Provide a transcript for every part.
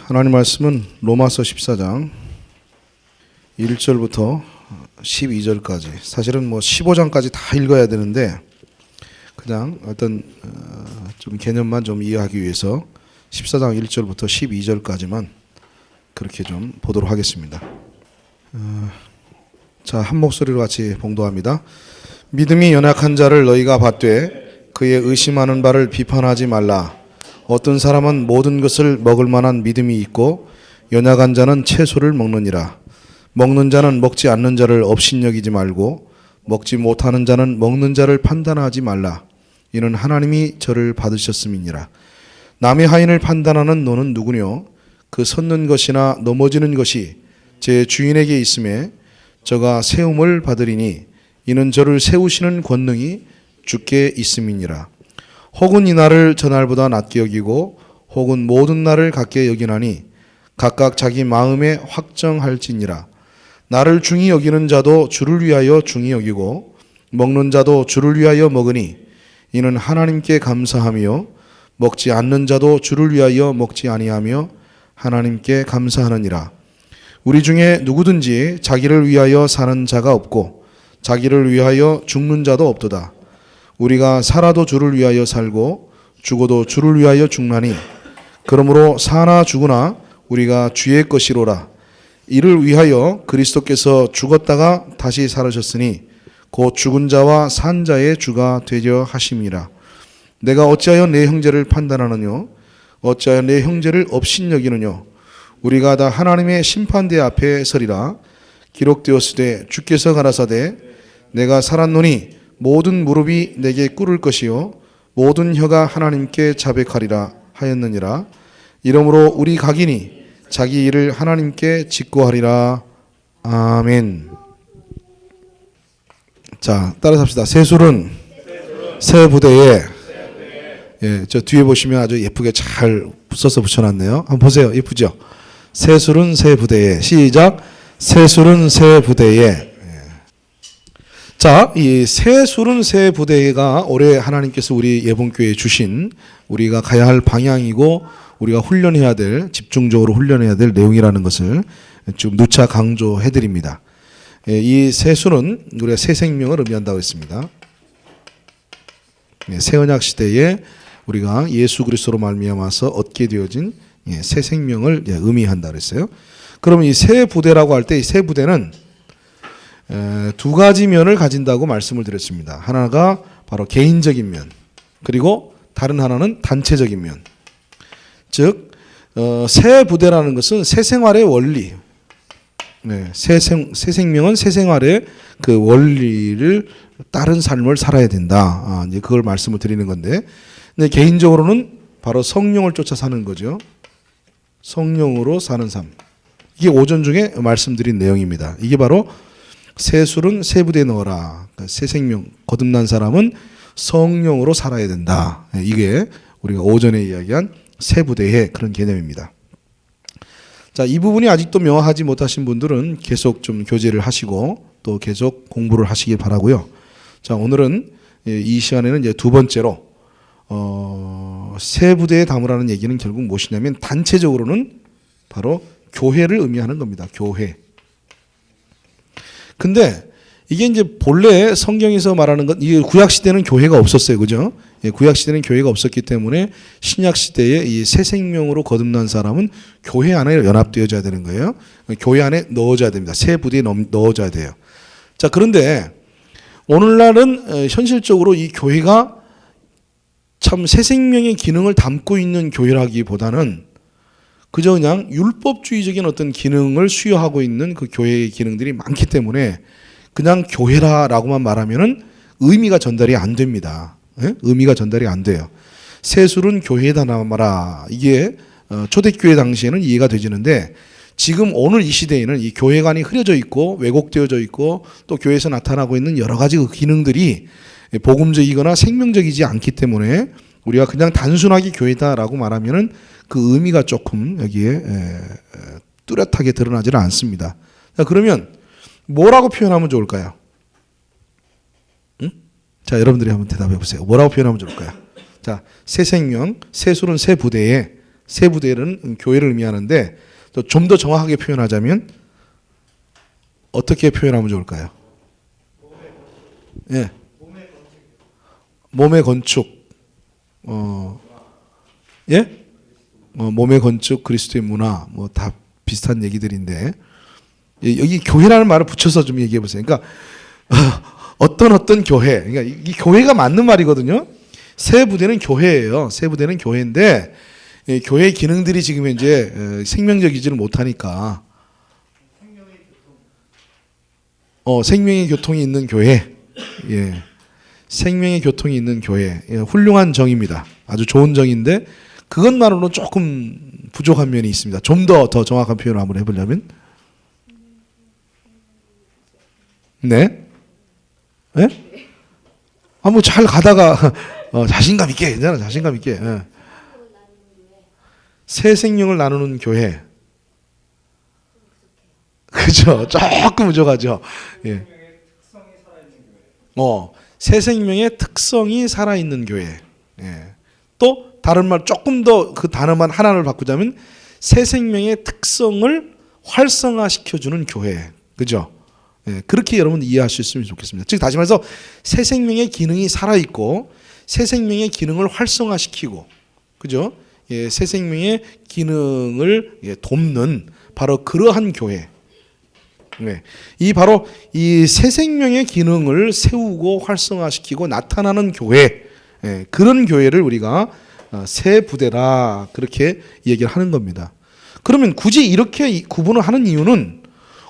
하나님 말씀은 로마서 14장 1절부터 12절까지, 사실은 15장까지 다 읽어야 되는데 그냥 어떤 좀 개념만 좀 이해하기 위해서 14장 1절부터 12절까지만 그렇게 좀 보도록 하겠습니다. 자, 한 목소리로 같이 봉독합니다. 믿음이 연약한 자를 너희가 받되 그의 의심하는 바를 비판하지 말라. 어떤 사람은 모든 것을 먹을 만한 믿음이 있고 연약한 자는 채소를 먹느니라. 먹는 자는 먹지 않는 자를 업신여기지 말고 먹지 못하는 자는 먹는 자를 판단하지 말라. 이는 하나님이 저를 받으셨음이니라. 남의 하인을 판단하는 너는 누구뇨? 그 섰는 것이나 넘어지는 것이 제 주인에게 있음에 저가 세움을 받으리니 이는 저를 세우시는 권능이 주께 있음이니라. 혹은 이 날을 저 날보다 낮게 여기고 혹은 모든 날을 같게 여기나니 각각 자기 마음에 확정할지니라. 나를 중히 여기는 자도 주를 위하여 중히 여기고 먹는 자도 주를 위하여 먹으니 이는 하나님께 감사하며 먹지 않는 자도 주를 위하여 먹지 아니하며 하나님께 감사하느니라. 우리 중에 누구든지 자기를 위하여 사는 자가 없고 자기를 위하여 죽는 자도 없도다. 우리가 살아도 주를 위하여 살고 죽어도 주를 위하여 죽나니 그러므로 사나 죽으나 우리가 주의 것이로라. 이를 위하여 그리스도께서 죽었다가 다시 살으셨으니 곧 죽은 자와 산 자의 주가 되려 하심이라. 내가 어찌하여 내 형제를 판단하느뇨? 어찌하여 내 형제를 업신여기느뇨? 우리가 다 하나님의 심판대 앞에 서리라. 기록되었으되 주께서 가라사대 내가 살았노니 모든 무릎이 내게 꿇을 것이요 모든 혀가 하나님께 자백하리라 하였느니라. 이러므로 우리 각인이 자기 일을 하나님께 직고하리라. 아멘. 자, 따라서 합시다. 새술은 새 부대에, 저 뒤에 보시면 아주 예쁘게 잘 써서 붙여놨네요. 한번 보세요. 예쁘죠? 새술은 새 부대에. 시작. 새술은 새 부대에. 자, 이 새술은 새 부대가 올해 하나님께서 우리 예봉교회에 주신 우리가 가야 할 방향이고 우리가 훈련해야 될, 집중적으로 훈련해야 될 내용이라는 것을 좀 누차 강조해 드립니다. 이 새술은 우리가 새 생명을 의미한다고 했습니다. 새 언약 시대에 우리가 예수 그리스도로 말미암아서 얻게 되어진 새 생명을 의미한다고 했어요. 그러면 이 새 부대라고 할 때 이 새 부대는 두 가지 면을 가진다고 말씀을 드렸습니다. 하나가 바로 개인적인 면, 그리고 다른 하나는 단체적인 면. 즉, 새 부대라는 것은 새 생활의 원리, 새 생명은 새 생활의 그 원리를 따른 삶을 살아야 된다. 이제 그걸 말씀을 드리는 건데, 근데 개인적으로는 바로 성령을 쫓아 사는 거죠. 성령으로 사는 삶. 이게 오전 중에 말씀드린 내용입니다. 이게 바로 새술은 새 부대에 넣어라. 새 생명, 거듭난 사람은 성령으로 살아야 된다. 이게 우리가 오전에 이야기한 새 부대의 그런 개념입니다. 자, 이 부분이 아직도 명확하지 못하신 분들은 계속 좀 교제를 하시고 또 계속 공부를 하시길 바라고요. 자, 오늘은 이 시간에는 이제 두 번째로 새 부대에 담으라는 얘기는 결국 무엇이냐면 단체적으로는 바로 교회를 의미하는 겁니다. 교회. 근데 이게 이제 본래 성경에서 말하는 건, 이게 구약 시대는 교회가 없었어요. 그죠? 구약 시대는 교회가 없었기 때문에 신약 시대에 이 새 생명으로 거듭난 사람은 교회 안에 연합되어져야 되는 거예요. 교회 안에 넣어져야 됩니다. 새 부대에 넣어져야 돼요. 자, 그런데 오늘날은 현실적으로 이 교회가 참 새 생명의 기능을 담고 있는 교회라기보다는 그저 그냥 율법주의적인 어떤 기능을 수여하고 있는 그 교회의 기능들이 많기 때문에 그냥 교회라고만 말하면은 의미가 전달이 안 됩니다. 의미가 전달이 안 돼요. 새술은 교회에다 남아라. 이게 초대교회 당시에는 이해가 되지는데 지금 오늘 이 시대에는 이 교회관이 흐려져 있고 왜곡되어져 있고 또 교회에서 나타나고 있는 여러 가지 그 기능들이 복음적이거나 생명적이지 않기 때문에 우리가 그냥 단순하게 교회다라고 말하면은 그 의미가 조금 여기에 뚜렷하게 드러나지는 않습니다. 자, 그러면 뭐라고 표현하면 좋을까요? 자, 여러분들이 한번 대답해 보세요. 뭐라고 표현하면 좋을까요? 자, 새 생명, 새술은 새 부대에 세 부대는 교회를 의미하는데 좀 더 정확하게 표현하자면 어떻게 표현하면 좋을까요? 예. 몸의 건축. 예? 몸의 건축, 그리스도의 문화, 뭐 다 비슷한 얘기들인데 여기 교회라는 말을 붙여서 좀 얘기해 보세요. 그러니까 어떤 교회, 그러니까 이 교회가 맞는 말이거든요. 세 부대는 교회예요. 세 부대는 교회인데 교회 기능들이 지금 이제 생명적이지를 못하니까 생명의 교통이 있는 교회, 예, 생명의 교통이 있는 교회, 예, 훌륭한 정의입니다. 아주 좋은 정의인데 그것만으로 조금 부족한 면이 있습니다. 좀 더 정확한 표현을 한번 해보려면, 네, 예? 한번 잘 가다가 자신감 있게, 괜찮아, 자신감 있게. 예. 새 생명을 나누는 교회. 그죠? 조금 부족하죠. 예. 새 생명의 특성이 살아있는 교회. 예. 또 다른 말 조금 더 그 단어만 하나를 바꾸자면 새 생명의 특성을 활성화시켜주는 교회. 그죠? 예. 그렇게 여러분 이해하셨으면 좋겠습니다. 즉 다시 말해서 새 생명의 기능이 살아있고 새 생명의 기능을 활성화시키고, 그죠? 예, 새 생명의 기능을 돕는 바로 그러한 교회. 네. 바로 이 새 생명의 기능을 세우고 활성화시키고 나타나는 교회, 예, 그런 교회를 우리가 새 부대라 그렇게 얘기를 하는 겁니다. 그러면 굳이 이렇게 구분을 하는 이유는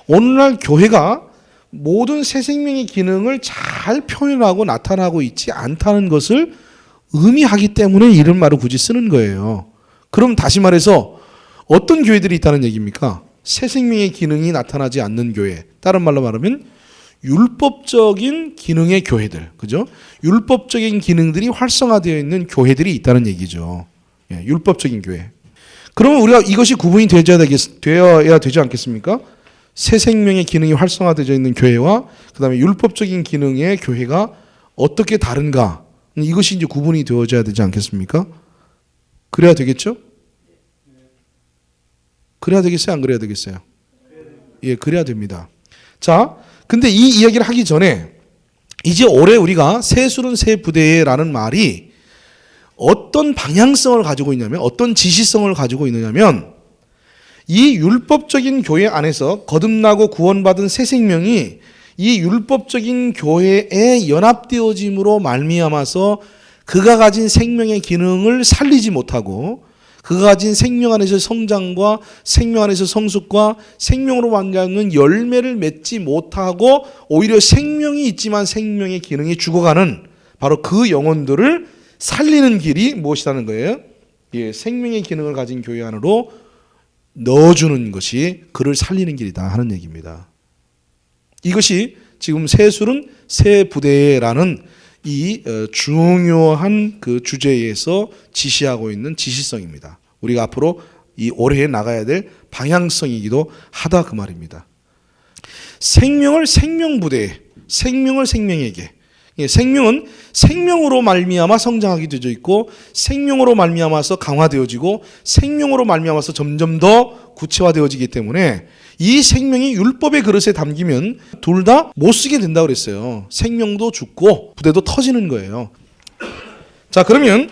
오늘날 교회가 모든 새 생명의 기능을 잘 표현하고 나타나고 있지 않다는 것을 의미하기 때문에 이런 말을 굳이 쓰는 거예요. 그럼 다시 말해서 어떤 교회들이 있다는 얘기입니까? 새 생명의 기능이 나타나지 않는 교회. 다른 말로 말하면 율법적인 기능의 교회들. 그죠? 율법적인 기능들이 활성화되어 있는 교회들이 있다는 얘기죠. 예, 율법적인 교회. 그러면 우리가 이것이 구분이 되어야 되지 않겠습니까? 새 생명의 기능이 활성화되어 있는 교회와 그다음에 율법적인 기능의 교회가 어떻게 다른가? 이것이 이제 구분이 되어져야 되지 않겠습니까? 그래야 되겠죠? 그래야 되겠어요? 안 그래야 되겠어요? 예, 그래야 됩니다. 자, 근데 이 이야기를 하기 전에 이제 올해 우리가 새술은 새 부대라는 말이 어떤 방향성을 가지고 있냐면, 어떤 지시성을 가지고 있느냐면, 이 율법적인 교회 안에서 거듭나고 구원받은 새 생명이 이 율법적인 교회에 연합되어짐으로 말미암아서 그가 가진 생명의 기능을 살리지 못하고 그가 가진 생명 안에서 성장과 생명 안에서 성숙과 생명으로 만나는 열매를 맺지 못하고 오히려 생명이 있지만 생명의 기능이 죽어가는 바로 그 영혼들을 살리는 길이 무엇이라는 거예요? 예, 생명의 기능을 가진 교회 안으로 넣어주는 것이 그를 살리는 길이다 하는 얘기입니다. 이것이 지금 새술은 새 부대라는 이 중요한 그 주제에서 지시하고 있는 지시성입니다. 우리가 앞으로 이 올해에 나가야 될 방향성이기도 하다 그 말입니다. 생명을 생명부대에, 생명을 생명에게. 생명은 생명으로 말미암아 성장하게 되어 있고 생명으로 말미암아서 강화되어지고 생명으로 말미암아서 점점 더 구체화되어지기 때문에 이 생명이 율법의 그릇에 담기면 둘 다 못 쓰게 된다고 그랬어요. 생명도 죽고 부대도 터지는 거예요. 자, 그러면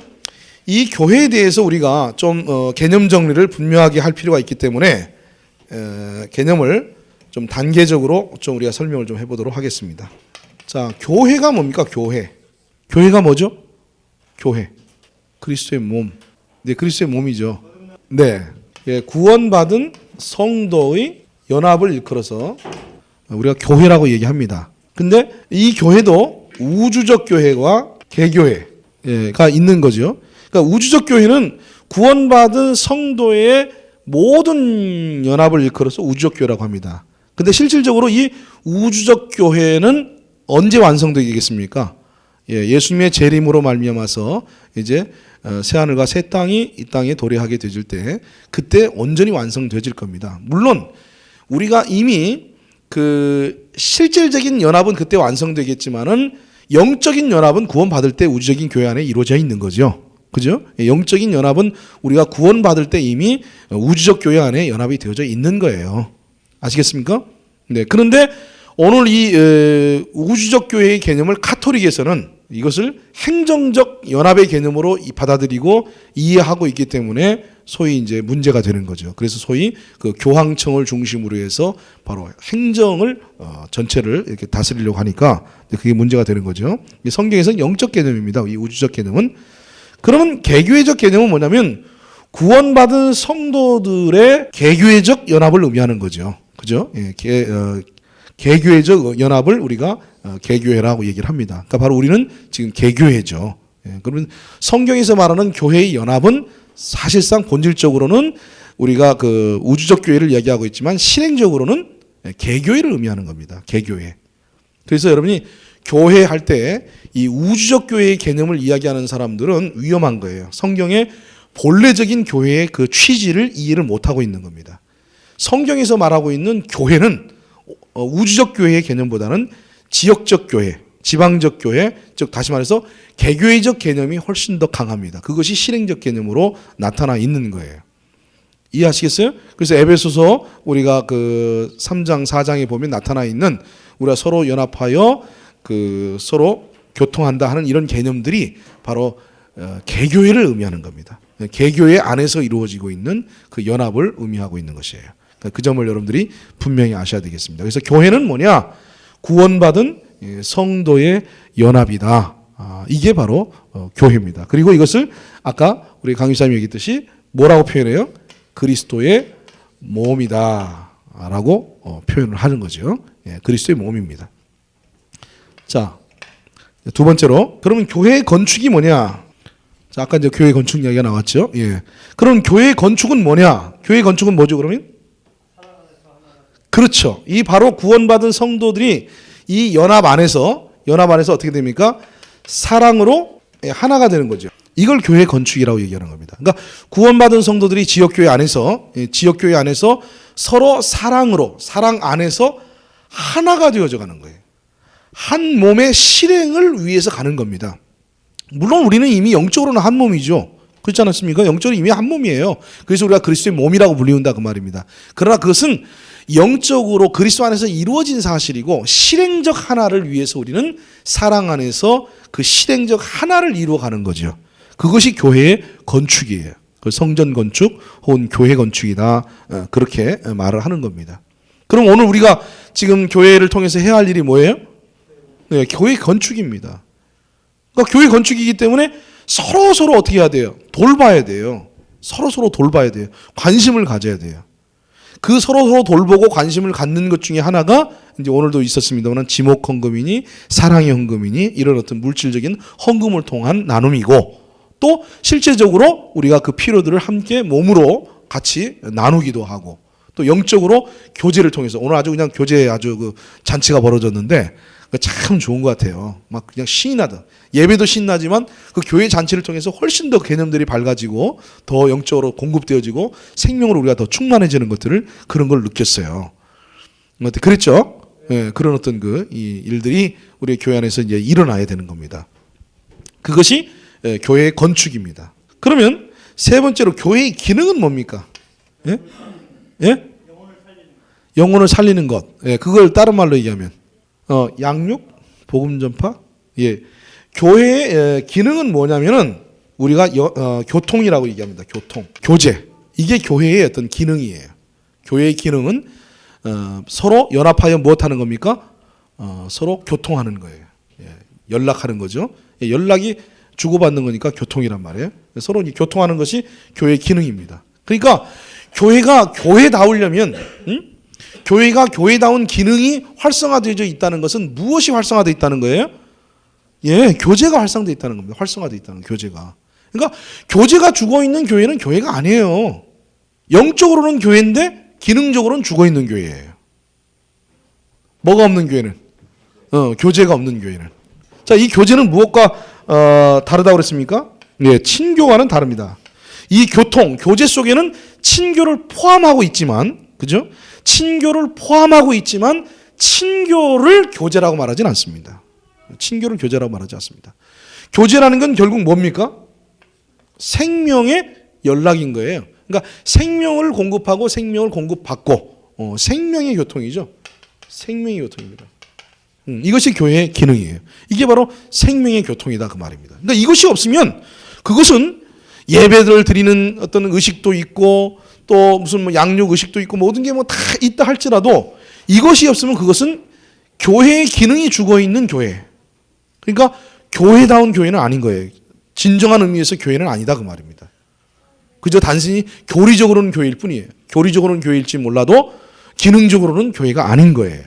이 교회에 대해서 우리가 좀 개념 정리를 분명하게 할 필요가 있기 때문에 개념을 좀 단계적으로 좀 우리가 설명을 좀 해보도록 하겠습니다. 자, 교회가 뭡니까? 교회. 교회가 뭐죠? 교회. 그리스도의 몸. 네, 그리스도의 몸이죠. 네. 예, 구원받은 성도의 연합을 일컬어서 우리가 교회라고 얘기합니다. 근데 이 교회도 우주적 교회와 개교회가 있는 거죠. 그러니까 우주적 교회는 구원받은 성도의 모든 연합을 일컬어서 우주적 교회라고 합니다. 근데 실질적으로 이 우주적 교회는 언제 완성되겠습니까? 예, 예수님의 재림으로 말미암아서 이제 새하늘과 새 땅이 이 땅에 도래하게 되질 때 그때 온전히 완성되질 겁니다. 물론 우리가 이미 그 실질적인 연합은 그때 완성되겠지만은 영적인 연합은 구원받을 때 우주적인 교회 안에 이루어져 있는 거죠. 그죠? 영적인 연합은 우리가 구원받을 때 이미 우주적 교회 안에 연합이 되어져 있는 거예요. 아시겠습니까? 네. 그런데 오늘 이 우주적 교회의 개념을 가톨릭에서는 이것을 행정적 연합의 개념으로 받아들이고 이해하고 있기 때문에 소위 이제 문제가 되는 거죠. 그래서 소위 그 교황청을 중심으로 해서 바로 행정을 전체를 이렇게 다스리려고 하니까 그게 문제가 되는 거죠. 성경에서는 영적 개념입니다. 이 우주적 개념은. 그러면 개교회적 개념은 뭐냐면 구원받은 성도들의 개교회적 연합을 의미하는 거죠. 그죠? 예, 개교회적 연합을 우리가 개교회라고 얘기를 합니다. 그러니까 바로 우리는 지금 개교회죠. 예, 그러면 성경에서 말하는 교회의 연합은 사실상 본질적으로는 우리가 그 우주적 교회를 얘기하고 있지만 실행적으로는 개교회를 의미하는 겁니다. 개교회. 그래서 여러분이 교회 할 때 이 우주적 교회의 개념을 이야기하는 사람들은 위험한 거예요. 성경의 본래적인 교회의 그 취지를 이해를 못하고 있는 겁니다. 성경에서 말하고 있는 교회는 우주적 교회의 개념보다는 지역적 교회, 지방적 교회, 즉 다시 말해서 개교회적 개념이 훨씬 더 강합니다. 그것이 실행적 개념으로 나타나 있는 거예요. 이해하시겠어요? 그래서 에베소서 우리가 그 3장, 4장에 보면 나타나 있는 우리가 서로 연합하여 그 서로 교통한다 하는 이런 개념들이 바로 개교회를 의미하는 겁니다. 개교회 안에서 이루어지고 있는 그 연합을 의미하고 있는 것이에요. 그 점을 여러분들이 분명히 아셔야 되겠습니다. 그래서 교회는 뭐냐? 구원받은 성도의 연합이다. 이게 바로 교회입니다. 그리고 이것을 아까 우리 강의사님이 얘기했듯이 뭐라고 표현해요? 그리스도의 몸이다 라고 표현을 하는 거죠. 그리스도의 몸입니다. 자, 두 번째로 그러면 교회의 건축이 뭐냐? 자, 아까 이제 교회 건축 이야기가 나왔죠. 예. 그럼 교회 건축은 뭐냐? 교회 건축은 뭐죠, 그러면? 그렇죠. 이 바로 구원받은 성도들이 이 연합 안에서 어떻게 됩니까? 사랑으로 하나가 되는 거죠. 이걸 교회 건축이라고 얘기하는 겁니다. 그러니까 구원받은 성도들이 지역교회 안에서 서로 사랑으로, 사랑 안에서 하나가 되어져 가는 거예요. 한 몸의 실행을 위해서 가는 겁니다. 물론 우리는 이미 영적으로는 한 몸이죠. 그렇지 않았습니까? 영적으로 이미 한 몸이에요. 그래서 우리가 그리스도의 몸이라고 불리운다 그 말입니다. 그러나 그것은 영적으로 그리스도 안에서 이루어진 사실이고 실행적 하나를 위해서 우리는 사랑 안에서 그 실행적 하나를 이루어가는 거죠. 그것이 교회의 건축이에요. 그 성전 건축 혹은 교회 건축이다. 그렇게 말을 하는 겁니다. 그럼 오늘 우리가 지금 교회를 통해서 해야 할 일이 뭐예요? 네, 교회 건축입니다. 그러니까 교회 건축이기 때문에 서로 어떻게 해야 돼요? 돌봐야 돼요. 서로 돌봐야 돼요. 관심을 가져야 돼요. 그 서로 돌보고 관심을 갖는 것 중에 하나가 이제 오늘도 있었습니다만 지목 헌금이니 사랑의 헌금이니 이런 어떤 물질적인 헌금을 통한 나눔이고 또 실제적으로 우리가 그 피로들을 함께 몸으로 같이 나누기도 하고 또 영적으로 교제를 통해서 오늘 아주 그냥 교제 아주 그 잔치가 벌어졌는데 참 좋은 것 같아요. 막 그냥 신이 나다. 예배도 신나지만 그 교회 잔치를 통해서 훨씬 더 개념들이 밝아지고 더 영적으로 공급되어지고 생명으로 우리가 더 충만해지는 것들을 그런 걸 느꼈어요. 그랬죠? 예, 그런 어떤 이 일들이 우리 교회 안에서 이제 일어나야 되는 겁니다. 그것이 교회의 건축입니다. 그러면 세 번째로 교회의 기능은 뭡니까? 예? 예? 영혼을 살리는 것. 예, 그걸 다른 말로 얘기하면 양육, 복음 전파. 예. 교회의 기능은 뭐냐면은 우리가 교통이라고 얘기합니다. 교통, 교제. 이게 교회의 어떤 기능이에요. 교회의 기능은 서로 연합하여 무엇하는 겁니까? 서로 교통하는 거예요. 예. 연락하는 거죠. 예. 연락이 주고받는 거니까 교통이란 말이에요. 서로 교통하는 것이 교회의 기능입니다. 그러니까 교회가 교회다우려면 교회가 교회다운 기능이 활성화되어 있다는 것은 무엇이 활성화되어 있다는 거예요? 예, 교제가 활성화되어 있다는 겁니다. 활성화되어 있다는 교제가. 그러니까 교제가 죽어 있는 교회는 교회가 아니에요. 영적으로는 교회인데 기능적으로는 죽어 있는 교회예요. 뭐가 없는 교회는? 교제가 없는 교회는. 자, 이 교제는 무엇과 다르다고 그랬습니까? 예, 친교와는 다릅니다. 이 교제 속에는 친교를 포함하고 있지만, 그죠? 친교를 포함하고 있지만 친교를 교제라고 말하진 않습니다. 친교를 교제라고 말하지 않습니다. 교제라는 건 결국 뭡니까? 생명의 연락인 거예요. 그러니까 생명을 공급하고 생명을 공급받고 생명의 교통이죠. 생명의 교통입니다. 이것이 교회의 기능이에요. 이게 바로 생명의 교통이다 그 말입니다. 그러니까 이것이 없으면 그것은 예배를 드리는 어떤 의식도 있고 또 무슨 뭐 양육 의식도 있고 모든 게 뭐 다 있다 할지라도 이것이 없으면 그것은 교회의 기능이 죽어 있는 교회. 그러니까 교회다운 교회는 아닌 거예요. 진정한 의미에서 교회는 아니다 그 말입니다. 그저 단순히 교리적으로는 교회일 뿐이에요. 교리적으로는 교회일지 몰라도 기능적으로는 교회가 아닌 거예요.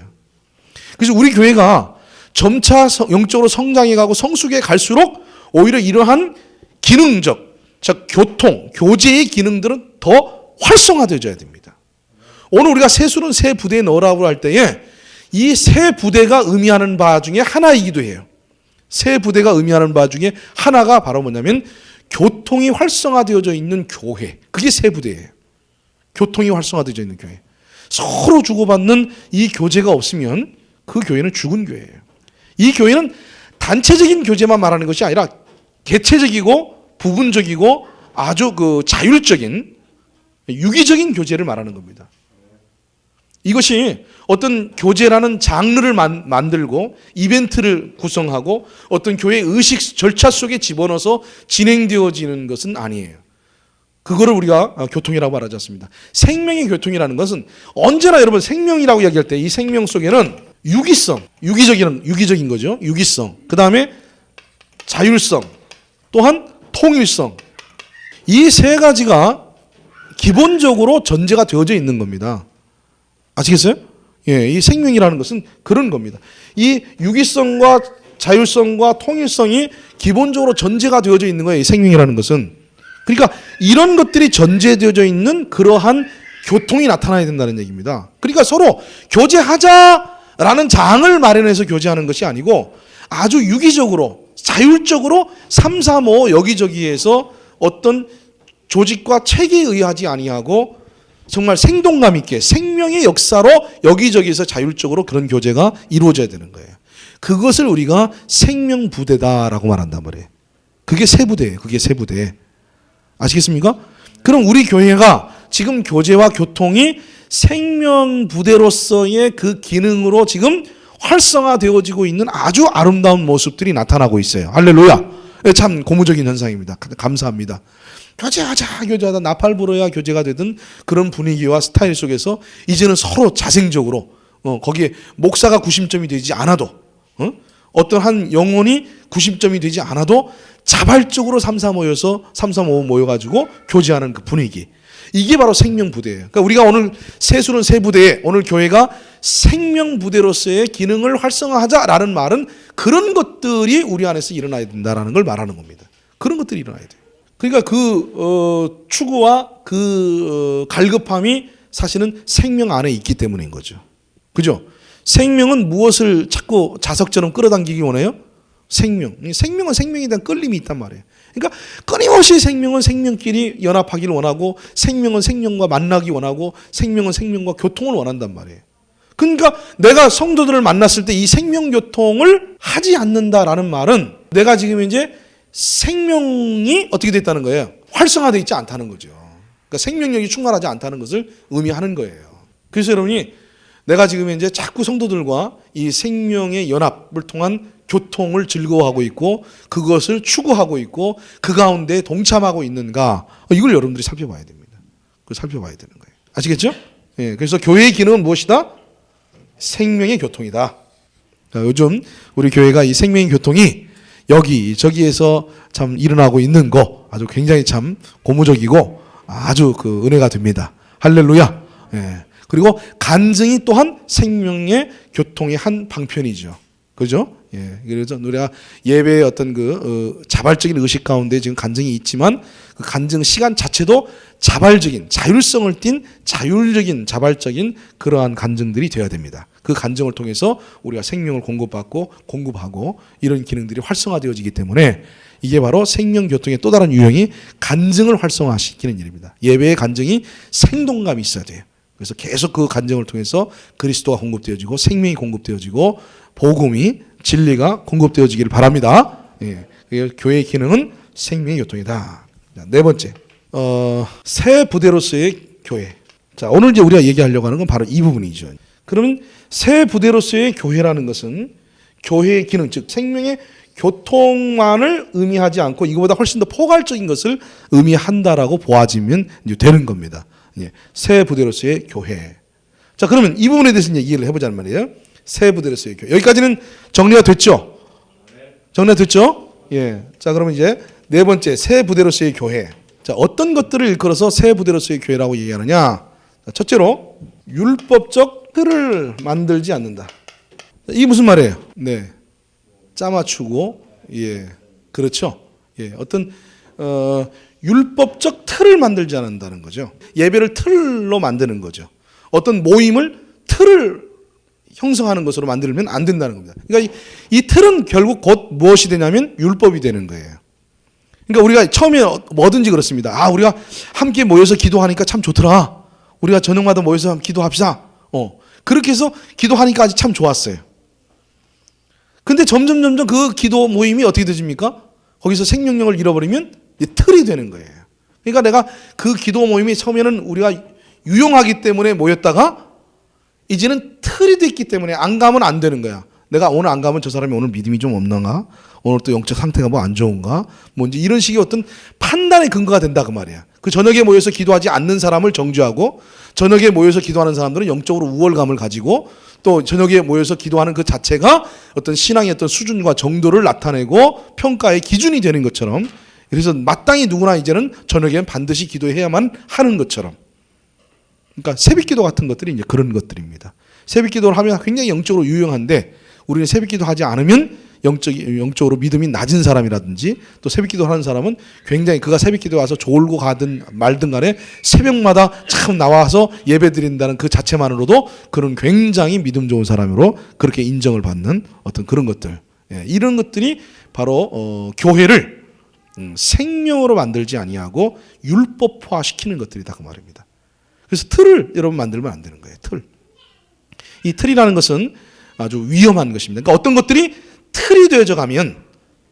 그래서 우리 교회가 점차 영적으로 성장해가고 성숙해 갈수록 오히려 이러한 기능적, 즉 교통, 교제의 기능들은 더 활성화되어져야 됩니다. 오늘 우리가 세술은 세 부대에 넣으라고 할 때에 이 세 부대가 의미하는 바 중에 하나이기도 해요. 세 부대가 의미하는 바 중에 하나가 바로 뭐냐면 교통이 활성화되어져 있는 교회. 그게 세 부대예요. 교통이 활성화되어져 있는 교회. 서로 주고받는 이 교제가 없으면 그 교회는 죽은 교회예요. 이 교회는 단체적인 교제만 말하는 것이 아니라 개체적이고 부분적이고 아주 그 자율적인 유기적인 교제를 말하는 겁니다. 이것이 어떤 교제라는 장르를 만들고 이벤트를 구성하고 어떤 교회 의식 절차 속에 집어넣어서 진행되어지는 것은 아니에요. 그거를 우리가 교통이라고 말하지 않습니다. 생명의 교통이라는 것은 언제나 여러분 생명이라고 이야기할 때 이 생명 속에는 유기성, 유기적인 거죠. 유기성. 그 다음에 자율성, 또한 통일성. 이 세 가지가 기본적으로 전제가 되어져 있는 겁니다. 아시겠어요? 예, 이 생명이라는 것은 그런 겁니다. 이 유기성과 자율성과 통일성이 기본적으로 전제가 되어져 있는 거예요. 이 생명이라는 것은. 그러니까 이런 것들이 전제되어져 있는 그러한 교통이 나타나야 된다는 얘기입니다. 그러니까 서로 교제하자라는 장을 마련해서 교제하는 것이 아니고 아주 유기적으로 자율적으로 3, 4, 5 여기저기에서 어떤 조직과 책에 의하지 아니하고 정말 생동감 있게 생명의 역사로 여기저기서 자율적으로 그런 교제가 이루어져야 되는 거예요. 그것을 우리가 생명부대다라고 말한단 말이에요. 그게 세 부대예요. 그게 세 부대. 아시겠습니까? 그럼 우리 교회가 지금 교제와 교통이 생명부대로서의 그 기능으로 지금 활성화되어지고 있는 아주 아름다운 모습들이 나타나고 있어요. 할렐루야. 참 고무적인 현상입니다. 감사합니다. 교제하다 나팔 불어야 교제가 되던 그런 분위기와 스타일 속에서 이제는 서로 자생적으로 거기에 목사가 구심점이 되지 않아도 어떤 한 영혼이 구심점이 되지 않아도 자발적으로 3, 4 모여서 3, 3, 5 모여가지고 교제하는 그 분위기. 이게 바로 생명부대예요. 그러니까 우리가 오늘 세술은 세 부대에 오늘 교회가 생명부대로서의 기능을 활성화하자라는 말은 그런 것들이 우리 안에서 일어나야 된다라는 걸 말하는 겁니다. 그런 것들이 일어나야 돼요. 그러니까 그 추구와 그 갈급함이 사실은 생명 안에 있기 때문인 거죠. 그죠? 생명은 무엇을 자꾸 자석처럼 끌어당기기 원해요? 생명. 생명은 생명에 대한 끌림이 있단 말이에요. 그러니까 끊임없이 생명은 생명끼리 연합하기를 원하고 생명은 생명과 만나기 원하고 생명은 생명과 교통을 원한단 말이에요. 그러니까 내가 성도들을 만났을 때 이 생명교통을 하지 않는다라는 말은 내가 지금 이제 생명이 어떻게 됐다는 거예요? 활성화되어 있지 않다는 거죠. 그러니까 생명력이 충만하지 않다는 것을 의미하는 거예요. 그래서 여러분이 내가 지금 이제 자꾸 성도들과 이 생명의 연합을 통한 교통을 즐거워하고 있고 그것을 추구하고 있고 그 가운데 동참하고 있는가 이걸 여러분들이 살펴봐야 됩니다. 그걸 살펴봐야 되는 거예요. 아시겠죠? 예, 그래서 교회의 기능은 무엇이다? 생명의 교통이다. 요즘 우리 교회가 이 생명의 교통이 여기 저기에서 참 일어나고 있는 거 아주 굉장히 참 고무적이고 아주 그 은혜가 됩니다. 할렐루야. 예. 그리고 간증이 또한 생명의 교통의 한 방편이죠. 그죠? 예. 그래서 우리가 예배의 어떤 그 자발적인 의식 가운데 지금 간증이 있지만 그 간증 시간 자체도 자발적인 자율성을 띤 자율적인 자발적인 그러한 간증들이 되어야 됩니다. 그 간증을 통해서 우리가 생명을 공급하고 이런 기능들이 활성화되어지기 때문에 이게 바로 생명교통의 또 다른 유형이 간증을 활성화시키는 일입니다. 예배의 간증이 생동감이 있어야 돼요. 그래서 계속 그 간증을 통해서 그리스도가 공급되어지고 생명이 공급되어지고 복음이 진리가 공급되어지기를 바랍니다. 예. 교회의 기능은 생명의 교통이다. 자, 네 번째, 새 부대로서의 교회. 자, 오늘 이제 우리가 얘기하려고 하는 건 바로 이 부분이죠. 그러면 새 부대로서의 교회라는 것은 교회의 기능, 즉 생명의 교통만을 의미하지 않고 이거보다 훨씬 더 포괄적인 것을 의미한다라고 보아지면 이제 되는 겁니다. 새 부대로서의 교회. 자, 그러면 이 부분에 대해서 얘기를 해보자는 말이에요. 새 부대로서의 교회. 여기까지는 정리가 됐죠? 정리가 됐죠? 예. 자, 그러면 이제 네 번째, 새 부대로서의 교회. 자, 어떤 것들을 일컬어서 새 부대로서의 교회라고 얘기하느냐? 자, 첫째로 율법적 틀을 만들지 않는다. 이게 무슨 말이에요? 네. 짜맞추고, 예. 그렇죠. 예. 어떤, 율법적 틀을 만들지 않는다는 거죠. 예배를 틀로 만드는 거죠. 어떤 모임을 틀을 형성하는 것으로 만들면 안 된다는 겁니다. 그러니까 이 틀은 결국 곧 무엇이 되냐면 율법이 되는 거예요. 그러니까 우리가 처음에 뭐든지 그렇습니다. 아, 우리가 함께 모여서 기도하니까 참 좋더라. 우리가 저녁마다 모여서 기도합시다. 그렇게 해서 기도하니까 아주 참 좋았어요. 근데 점점 그 기도 모임이 어떻게 되집니까? 거기서 생명력을 잃어버리면 틀이 되는 거예요. 그러니까 내가 그 기도 모임이 처음에는 우리가 유용하기 때문에 모였다가 이제는 틀이 됐기 때문에 안 가면 안 되는 거야. 내가 오늘 안 가면 저 사람이 오늘 믿음이 좀 없는가? 오늘 또 영적 상태가 뭐 안 좋은가? 뭐 이제 이런 식의 어떤 판단의 근거가 된다 그 말이야. 그 저녁에 모여서 기도하지 않는 사람을 정죄하고 저녁에 모여서 기도하는 사람들은 영적으로 우월감을 가지고 또 저녁에 모여서 기도하는 그 자체가 어떤 신앙의 어떤 수준과 정도를 나타내고 평가의 기준이 되는 것처럼 그래서 마땅히 누구나 이제는 저녁엔 반드시 기도해야만 하는 것처럼 그러니까 새벽기도 같은 것들이 이제 그런 것들입니다. 새벽기도를 하면 굉장히 영적으로 유용한데 우리는 새벽기도 하지 않으면 영적으로 믿음이 낮은 사람이라든지 또 새벽기도 하는 사람은 굉장히 그가 새벽기도 와서 졸고 가든 말든 간에 새벽마다 참 나와서 예배드린다는 그 자체만으로도 그런 굉장히 믿음 좋은 사람으로 그렇게 인정을 받는 어떤 그런 것들 이런 것들이 바로 교회를 생명으로 만들지 아니하고 율법화시키는 것들이다 그 말입니다. 그래서 틀을 여러분 만들면 안 되는 거예요. 틀. 이 틀이라는 것은 아주 위험한 것입니다. 그러니까 어떤 것들이 틀이 되어져 가면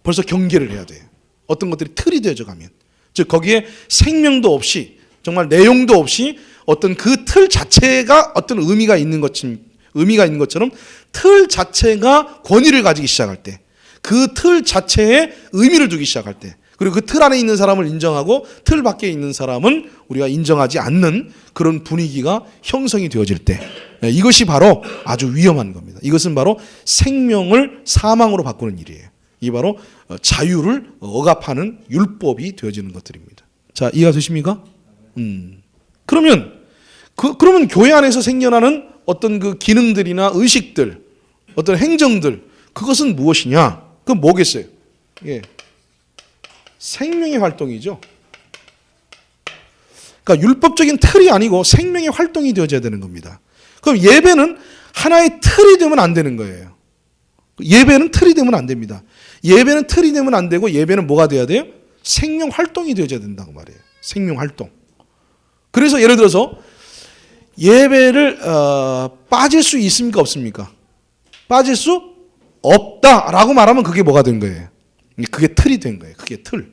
벌써 경계를 해야 돼요. 어떤 것들이 틀이 되어져 가면 즉 거기에 생명도 없이 정말 내용도 없이 어떤 그 틀 자체가 어떤 의미가 있는 것처럼 틀 자체가 권위를 가지기 시작할 때 그 틀 자체에 의미를 두기 시작할 때 그리고 그 틀 안에 있는 사람을 인정하고 틀 밖에 있는 사람은 우리가 인정하지 않는 그런 분위기가 형성이 되어질 때 이것이 바로 아주 위험한 겁니다. 이것은 바로 생명을 사망으로 바꾸는 일이에요. 이 바로 자유를 억압하는 율법이 되어지는 것들입니다. 자, 이해가 되십니까? 그러면 교회 안에서 생겨나는 어떤 그 기능들이나 의식들, 어떤 행정들 그것은 무엇이냐? 그건 뭐겠어요? 예. 생명의 활동이죠. 그러니까 율법적인 틀이 아니고 생명의 활동이 되어져야 되는 겁니다. 그럼 예배는 하나의 틀이 되면 안 되는 거예요. 예배는 틀이 되면 안 됩니다. 예배는 틀이 되면 안 되고 예배는 뭐가 돼야 돼요? 생명 활동이 되어져야 된다고 말이에요. 생명 활동. 그래서 예를 들어서 예배를 빠질 수 있습니까? 없습니까? 빠질 수 없다라고 말하면 그게 뭐가 된 거예요? 그게 틀이 된 거예요. 그게 틀.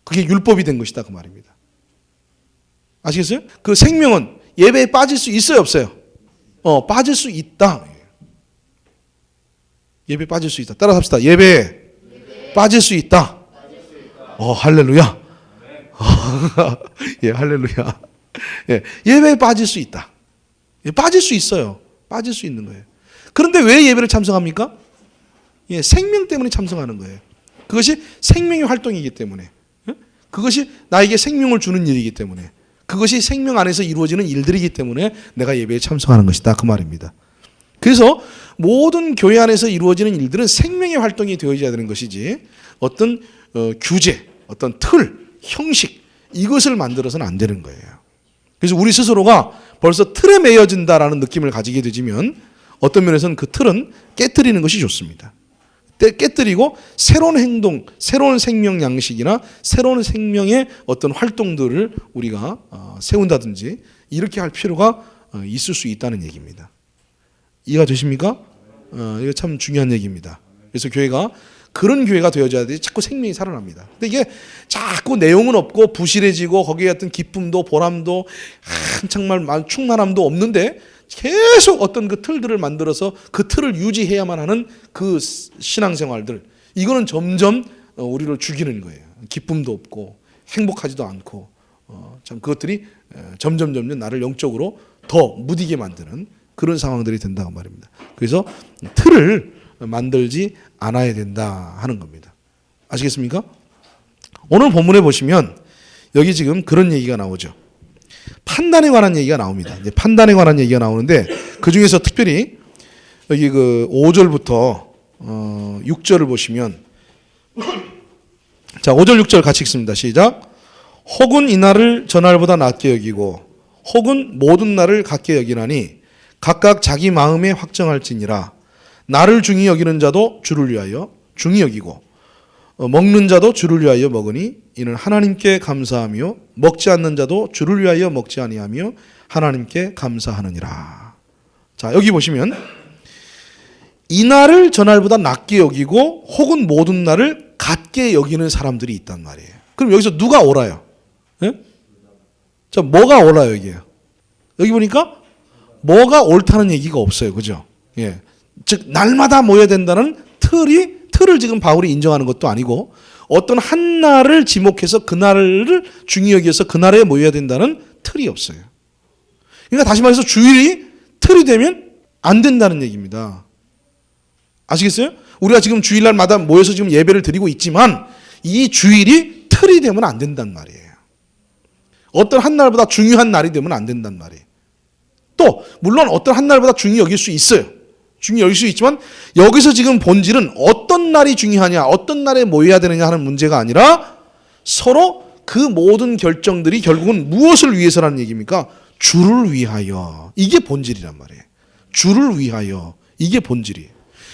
그게 율법이 된 것이다 그 말입니다. 아시겠어요? 그 생명은 예배에 빠질 수 있어요 없어요? 빠질 수 있다. 예배에 빠질 수 있다. 따라서 합시다. 예배에 빠질 수 있다. 할렐루야. 예, 할렐루야. 예, 예배에 빠질 수 있다. 예, 빠질 수 있어요. 빠질 수 있는 거예요. 그런데 왜 예배를 참석합니까? 예, 생명 때문에 참석하는 거예요. 그것이 생명의 활동이기 때문에 그것이 나에게 생명을 주는 일이기 때문에 그것이 생명 안에서 이루어지는 일들이기 때문에 내가 예배에 참석하는 것이다 그 말입니다. 그래서 모든 교회 안에서 이루어지는 일들은 생명의 활동이 되어져야 되는 것이지 어떤 규제, 어떤 틀, 형식 이것을 만들어서는 안 되는 거예요. 그래서 우리 스스로가 벌써 틀에 매여진다라는 느낌을 가지게 되지면 어떤 면에서는 그 틀은 깨트리는 것이 좋습니다. 깨뜨리고 새로운 행동, 새로운 생명 양식이나 새로운 생명의 어떤 활동들을 우리가 세운다든지 이렇게 할 필요가 있을 수 있다는 얘기입니다. 이해가 되십니까? 이거 참 중요한 얘기입니다. 그래서 교회가 그런 교회가 되어져야 돼. 자꾸 생명이 살아납니다. 근데 이게 자꾸 내용은 없고 부실해지고 거기에 어떤 기쁨도 보람도 정말 충만함도 없는데 계속 어떤 그 틀들을 만들어서 그 틀을 유지해야만 하는 그 신앙생활들, 이거는 점점 우리를 죽이는 거예요. 기쁨도 없고 행복하지도 않고 참 그것들이 점점 나를 영적으로 더 무디게 만드는 그런 상황들이 된다고 말입니다. 그래서 틀을 만들지 않아야 된다 하는 겁니다. 아시겠습니까? 오늘 본문에 보시면 여기 지금 그런 얘기가 나오죠. 판단에 관한 얘기가 나옵니다. 이제 판단에 관한 얘기가 나오는데 그 중에서 특별히 여기 그 5절부터 6절을 보시면, 자 5절 6절 같이 읽습니다. 시작. 혹은 이날을 저날보다 낮게 여기고 혹은 모든 날을 같게 여기나니 각각 자기 마음에 확정할지니라. 나를 중히 여기는 자도 주를 위하여 중히 여기고 먹는 자도 주를 위하여 먹으니 이는 하나님께 감사하며 먹지 않는 자도 주를 위하여 먹지 아니하며 하나님께 감사하느니라. 자 여기 보시면 이날을 저날보다 낮게 여기고 혹은 모든 날을 같게 여기는 사람들이 있단 말이에요. 그럼 여기서 누가 옳아요? 예? 자 뭐가 옳아요 여기요? 여기 보니까 뭐가 옳다는 얘기가 없어요. 그죠? 예. 즉 날마다 모여야 된다는 틀을 지금 바울이 인정하는 것도 아니고 어떤 한 날을 지목해서 그 날을 중히 여기서 그 날에 모여야 된다는 틀이 없어요. 그러니까 다시 말해서 주일이 틀이 되면 안 된다는 얘기입니다. 아시겠어요? 우리가 지금 주일날마다 모여서 지금 예배를 드리고 있지만 이 주일이 틀이 되면 안 된단 말이에요. 어떤 한 날보다 중요한 날이 되면 안 된단 말이에요. 또 물론 어떤 한 날보다 중히 여길 수 있어요. 중히 여길 수 있지만 여기서 지금 본질은 어떤 날이 중요하냐, 어떤 날에 모여야 되느냐 하는 문제가 아니라 서로 그 모든 결정들이 결국은 무엇을 위해서라는 얘기입니까? 주를 위하여. 이게 본질이란 말이에요. 주를 위하여. 이게 본질이에요.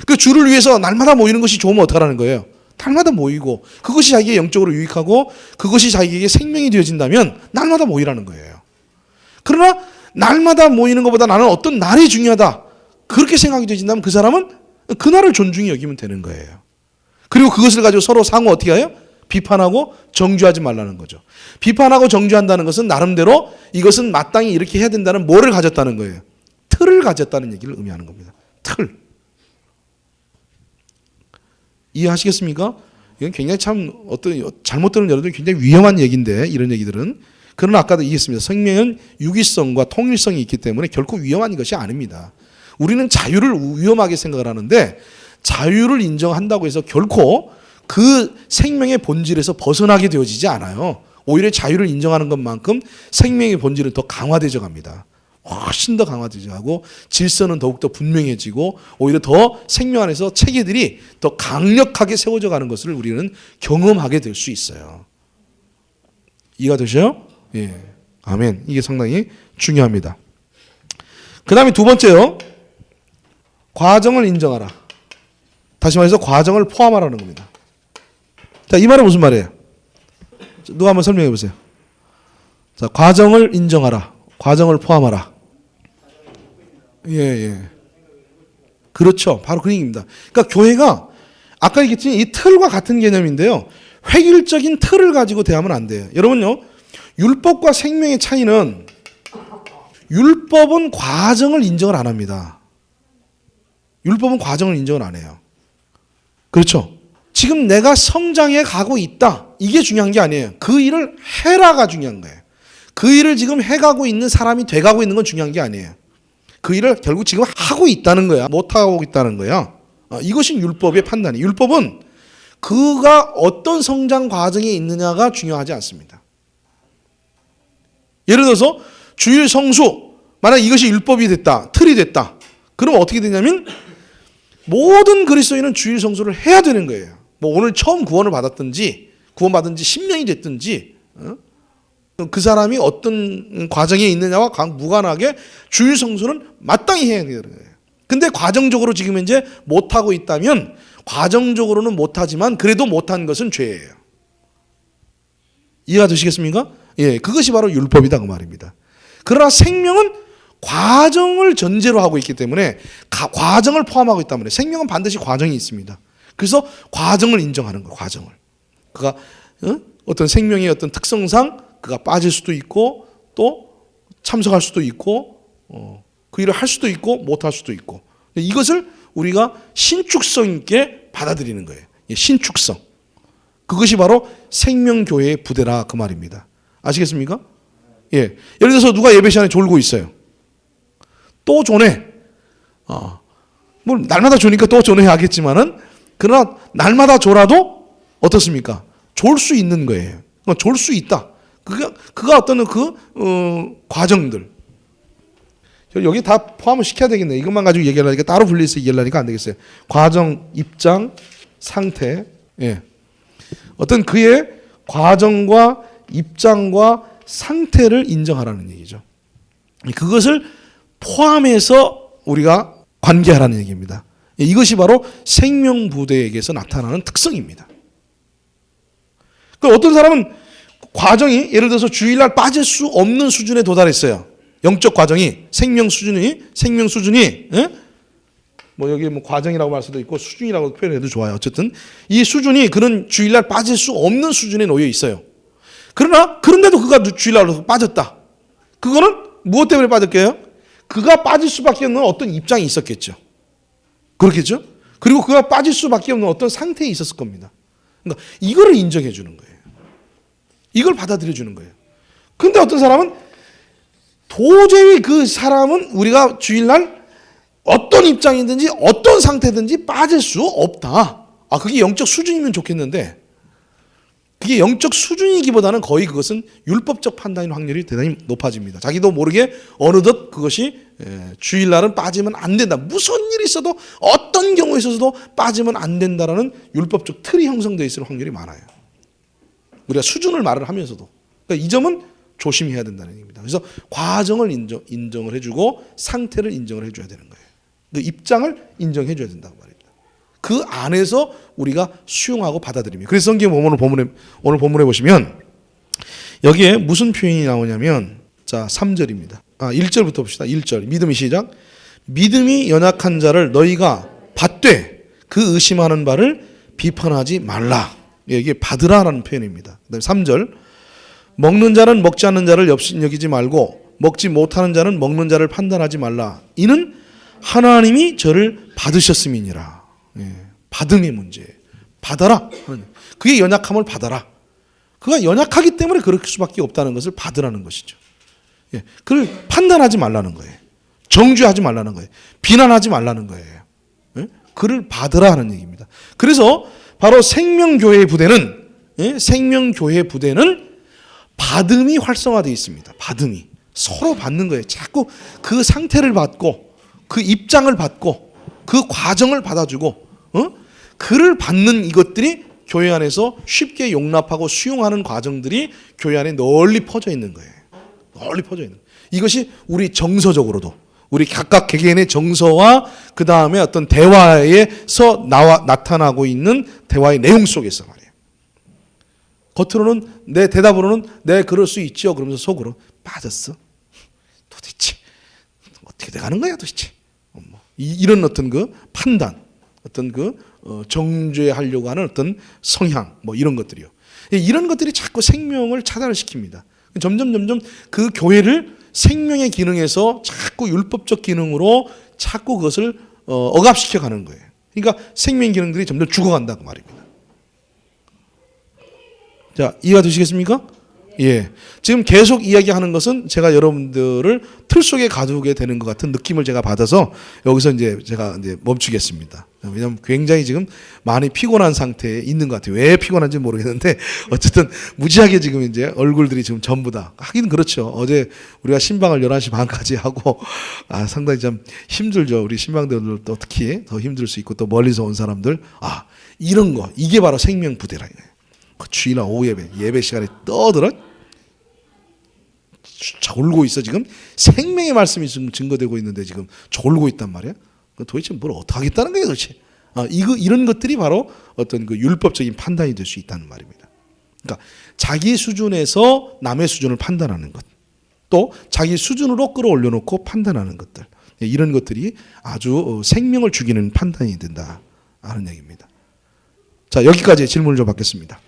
그 주를 위해서 날마다 모이는 것이 좋으면 어떡하라는 거예요? 날마다 모이고 그것이 자기에게 영적으로 유익하고 그것이 자기에게 생명이 되어진다면 날마다 모이라는 거예요. 그러나 날마다 모이는 것보다 나는 어떤 날이 중요하다, 그렇게 생각이 되진다면 그 사람은 그 날을 존중히 여기면 되는 거예요. 그리고 그것을 가지고 서로 상호 어떻게 해요? 비판하고 정죄하지 말라는 거죠. 비판하고 정죄한다는 것은 나름대로 이것은 마땅히 이렇게 해야 된다는 뭐를 가졌다는 거예요? 틀을 가졌다는 얘기를 의미하는 겁니다. 틀. 이해하시겠습니까? 이건 굉장히 참 어떤 잘못 들은 여러분들 굉장히 위험한 얘기인데 이런 얘기들은. 그러나 아까도 얘기했습니다. 생명은 유기성과 통일성이 있기 때문에 결코 위험한 것이 아닙니다. 우리는 자유를 위험하게 생각을 하는데 자유를 인정한다고 해서 결코 그 생명의 본질에서 벗어나게 되어지지 않아요. 오히려 자유를 인정하는 것만큼 생명의 본질은 더 강화되어 갑니다. 훨씬 더 강화되어 가고 질서는 더욱더 분명해지고 오히려 더 생명 안에서 체계들이 더 강력하게 세워져 가는 것을 우리는 경험하게 될 수 있어요. 이해가 되셔요? 예. 아멘. 이게 상당히 중요합니다. 그 다음에 두 번째요. 과정을 인정하라. 다시 말해서 과정을 포함하라는 겁니다. 자, 이 말은 무슨 말이에요? 누가 한번 설명해 보세요. 자, 과정을 인정하라. 과정을 포함하라. 예. 그렇죠. 바로 그 얘기입니다. 그러니까 교회가 아까 얘기했지만 이 틀과 같은 개념인데요. 획일적인 틀을 가지고 대하면 안 돼요. 여러분요. 율법과 생명의 차이는 율법은 과정을 인정을 안 합니다. 율법은 과정을 인정을 안 해요. 그렇죠? 지금 내가 성장해 가고 있다. 이게 중요한 게 아니에요. 그 일을 해라가 중요한 거예요. 그 일을 지금 해가고 있는 사람이 돼가고 있는 건 중요한 게 아니에요. 그 일을 결국 지금 하고 있다는 거야. 못하고 있다는 거야. 이것이 율법의 판단이에요. 율법은 그가 어떤 성장 과정에 있느냐가 중요하지 않습니다. 예를 들어서 주일 성수, 만약 이것이 율법이 됐다, 틀이 됐다. 그럼 어떻게 되냐면 모든 그리스도인은 주일 성수를 해야 되는 거예요. 뭐 오늘 처음 구원을 받았든지 구원받은 지 10년이 됐든지 그 사람이 어떤 과정에 있느냐와 무관하게 주일 성수는 마땅히 해야 되는 거예요. 근데 과정적으로 지금 이제 못하고 있다면 과정적으로는 못하지만 그래도 못한 것은 죄예요. 이해가 되시겠습니까? 예, 그것이 바로 율법이다 그 말입니다. 그러나 생명은 과정을 전제로 하고 있기 때문에 과정을 포함하고 있단 말이에요. 생명은 반드시 과정이 있습니다. 그래서 과정을 인정하는 거예요. 과정을. 그가 어떤 생명의 어떤 특성상 그가 빠질 수도 있고 또 참석할 수도 있고 그 일을 할 수도 있고 못할 수도 있고 이것을 우리가 신축성 있게 받아들이는 거예요. 신축성. 그것이 바로 생명교회의 부대라 그 말입니다. 아시겠습니까? 예. 예를 들어서 누가 예배 시간에 졸고 있어요. 또 조네. 뭐 날마다 조니까 또 조네하겠지만은 그러나 날마다 졸아도 어떻습니까? 졸 수 있는 거예요. 졸 수 있다. 그가 어떤 과정들. 여기 다 포함을 시켜야 되겠네. 이것만 가지고 얘기하려니까 따로 분리해서 얘기하려니까 안 되겠어요. 과정, 입장, 상태. 예. 어떤 그의 과정과 입장과 상태를 인정하라는 얘기죠. 그것을 포함해서 우리가 관계하라는 얘기입니다. 이것이 바로 생명부대에게서 나타나는 특성입니다. 어떤 사람은 과정이 예를 들어서 주일날 빠질 수 없는 수준에 도달했어요. 영적 과정이 생명 수준이 뭐 여기 뭐 과정이라고 할 수도 있고 수준이라고 표현해도 좋아요. 어쨌든 이 수준이 그런 주일날 빠질 수 없는 수준에 놓여 있어요. 그런데도 그가 주일날 빠졌다. 그거는 무엇 때문에 빠졌게요? 그가 빠질 수밖에 없는 어떤 입장이 있었겠죠. 그렇겠죠? 그리고 그가 빠질 수밖에 없는 어떤 상태에 있었을 겁니다. 그러니까 이거를 인정해 주는 거예요. 이걸 받아들여 주는 거예요. 근데 어떤 사람은 도저히 그 사람은 우리가 주일날 어떤 입장이든지 어떤 상태든지 빠질 수 없다. 그게 영적 수준이면 좋겠는데 그게 영적 수준이기보다는 거의 그것은 율법적 판단의 확률이 대단히 높아집니다. 자기도 모르게 어느덧 그것이 주일날은 빠지면 안 된다. 무슨 일이 있어도 어떤 경우에 있어서도 빠지면 안 된다라는 율법적 틀이 형성되어 있을 확률이 많아요. 우리가 수준을 말을 하면서도. 그러니까 이 점은 조심해야 된다는 얘기입니다. 그래서 과정을 인정을 해주고 상태를 인정을 해줘야 되는 거예요. 그 입장을 인정해 줘야 된다고 말입니다. 그 안에서 우리가 수용하고 받아들입니다. 그래서 성경 오늘 본문에 보시면 여기에 무슨 표현이 나오냐면 자 3절입니다. 1절부터 봅시다. 1절 믿음이 시작. 믿음이 연약한 자를 너희가 받되 그 의심하는 바를 비판하지 말라. 이게 받으라라는 표현입니다. 그다음에 3절 먹는 자는 먹지 않는 자를 엽신여기지 말고 먹지 못하는 자는 먹는 자를 판단하지 말라. 이는 하나님이 저를 받으셨음이니라. 받음의 문제. 받아라. 그의 연약함을 받아라. 그가 연약하기 때문에 그럴 수밖에 없다는 것을 받으라는 것이죠. 그를 판단하지 말라는 거예요. 정죄하지 말라는 거예요. 비난하지 말라는 거예요. 그를 받으라 하는 얘기입니다. 그래서 바로 생명교회의 부대는 받음이 활성화되어 있습니다. 받음이. 서로 받는 거예요. 자꾸 그 상태를 받고 그 입장을 받고 그 과정을 받아주고 그를 받는 이것들이 교회 안에서 쉽게 용납하고 수용하는 과정들이 교회 안에 널리 퍼져 있는 거예요. 널리 퍼져 있는 거예요. 이것이 우리 정서적으로도 우리 각각 개개인의 정서와 그 다음에 어떤 대화에서 나타나고 있는 대화의 내용 속에서 말이에요. 겉으로는 내 대답으로는 네 그럴 수 있죠. 그러면서 속으로 빠졌어. 도대체 어떻게 돼가는 거야 도대체. 이런 어떤 그 판단, 어떤 그 정죄하려고 하는 어떤 성향, 뭐 이런 것들이요. 이런 것들이 자꾸 생명을 차단시킵니다. 점점 그 교회를 생명의 기능에서 자꾸 율법적 기능으로 자꾸 그것을 억압시켜 가는 거예요. 그러니까 생명 기능들이 점점 죽어간다고 말입니다. 자, 이해가 되시겠습니까? 예. 지금 계속 이야기하는 것은 제가 여러분들을 틀 속에 가두게 되는 것 같은 느낌을 제가 받아서 여기서 제가 멈추겠습니다. 왜냐하면 굉장히 지금 많이 피곤한 상태에 있는 것 같아요. 왜 피곤한지 모르겠는데 어쨌든 무지하게 지금 얼굴들이 지금 전부 다 하긴 그렇죠. 어제 우리가 신방을 11시 반까지 하고 상당히 좀 힘들죠. 우리 신방들도 특히 더 힘들 수 있고 또 멀리서 온 사람들 이런 거 이게 바로 생명 부대라 이거예요. 주일날 오후 예배 시간에 떠들어 졸고 있어. 지금 생명의 말씀이 지금 증거되고 있는데 지금 졸고 있단 말이야. 도대체 뭘 어떻게 하겠다는 거예요 도대체. 이런 것들이 바로 어떤 그 율법적인 판단이 될 수 있다는 말입니다. 그러니까 자기 수준에서 남의 수준을 판단하는 것, 또 자기 수준으로 끌어올려 놓고 판단하는 것들, 이런 것들이 아주 생명을 죽이는 판단이 된다 하는 얘기입니다. 자, 여기까지 질문을 좀 받겠습니다.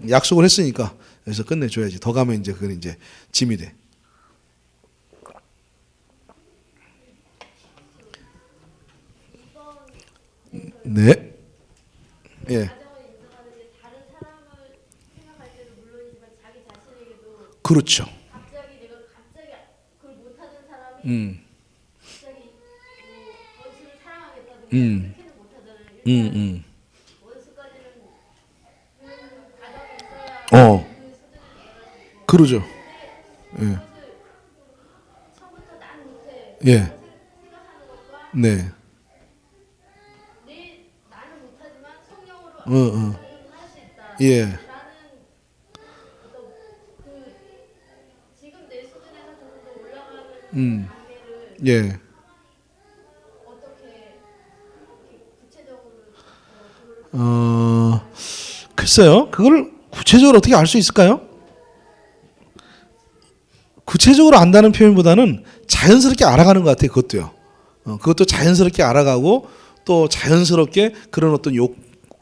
약속을 했으니까 여기서 끝내줘야지. 더 가면 이제 그건 이제 짐이 돼. 네. 예. 그렇죠. 음. 음. 어. 그러죠. 예. 예. 네. 예. 예. 글쎄요. 그걸 구체적으로 어떻게 알 수 있을까요? 구체적으로 안다는 표현보다는 자연스럽게 알아가는 것 같아요. 그것도요. 그것도 자연스럽게 알아가고 또 자연스럽게 그런 어떤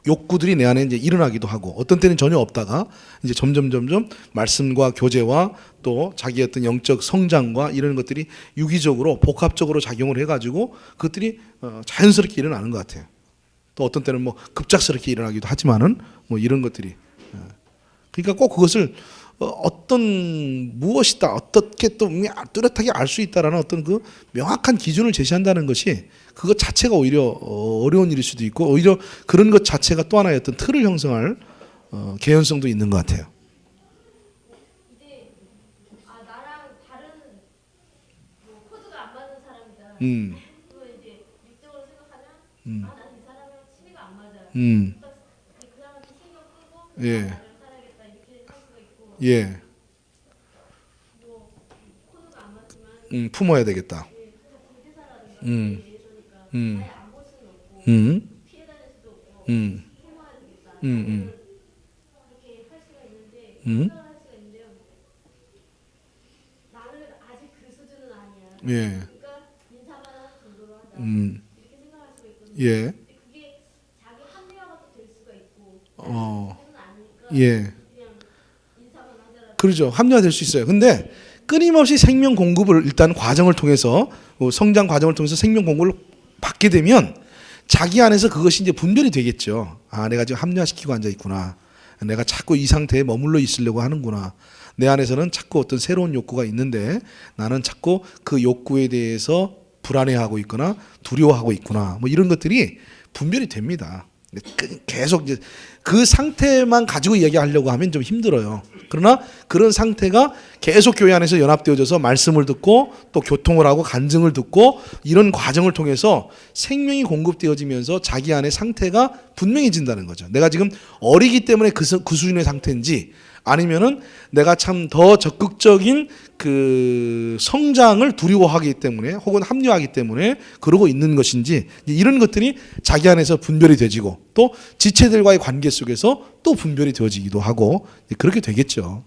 욕구들이 내 안에 이제 일어나기도 하고 어떤 때는 전혀 없다가 이제 점점 말씀과 교제와 또 자기 어떤 영적 성장과 이런 것들이 유기적으로 복합적으로 작용을 해가지고 그것들이 자연스럽게 일어나는 것 같아요. 또 어떤 때는 뭐 급작스럽게 일어나기도 하지만은 뭐 이런 것들이 그러니까 꼭 그것을 어떤 무엇이다 어떻게 또 뚜렷하게 알 수 있다라는 어떤 그 명확한 기준을 제시한다는 것이 그것 자체가 오히려 어려운 일일 수도 있고 오히려 그런 것 자체가 또 하나의 어떤 틀을 형성할 개연성도 있는 것 같아요. 나랑 다른 코드가 안 맞는 사람이다. 음. 그거 이제 육적으로 생각하면 나는 이 사람이랑 취미가 안 맞아. 그 사람한테 신경 끄고 예. 나를 살아야겠다 이렇게 할 수가 있고. 예. 뭐 코드가 안 맞지만 품어야 되겠다. 같은 회사라든가 음. 예전이니까 음. 아예 안 볼 수는 없고 피해 다닐 수도 없고 품어야 되겠다. 그렇게 할 수가 있는데 생각을 할 수가 있는데요. 나는 아직 그 수준은 아니야. 예. 그러니까 인사만 하는 정도로 하자. 이렇게 생각할 수가 있거든요. 예. 근데 그게 자기 합리화가 또 될 수가 있고 수준은 아니니까 예. 그냥 인사만 하자라고. 그렇죠. 합리화될 수 있어요. 근데 끊임없이 생명 공급을 일단 과정을 통해서 성장 과정을 통해서 생명 공급을 받게 되면 자기 안에서 그것이 이제 분별이 되겠죠. 아, 내가 지금 합리화시키고 앉아 있구나. 내가 자꾸 이 상태에 머물러 있으려고 하는구나. 내 안에서는 자꾸 어떤 새로운 욕구가 있는데 나는 자꾸 그 욕구에 대해서 불안해하고 있거나 두려워하고 있구나. 뭐 이런 것들이 분별이 됩니다. 계속 이제 그 상태만 가지고 이야기하려고 하면 좀 힘들어요. 그러나 그런 상태가 계속 교회 안에서 연합되어져서 말씀을 듣고 또 교통을 하고 간증을 듣고 이런 과정을 통해서 생명이 공급되어지면서 자기 안의 상태가 분명해진다는 거죠. 내가 지금 어리기 때문에 그 수준의 상태인지 아니면은 내가 참 더 적극적인 그 성장을 두려워하기 때문에 혹은 합리화하기 때문에 그러고 있는 것인지 이런 것들이 자기 안에서 분별이 되지고 또 지체들과의 관계 속에서 또 분별이 되어지기도 하고 그렇게 되겠죠.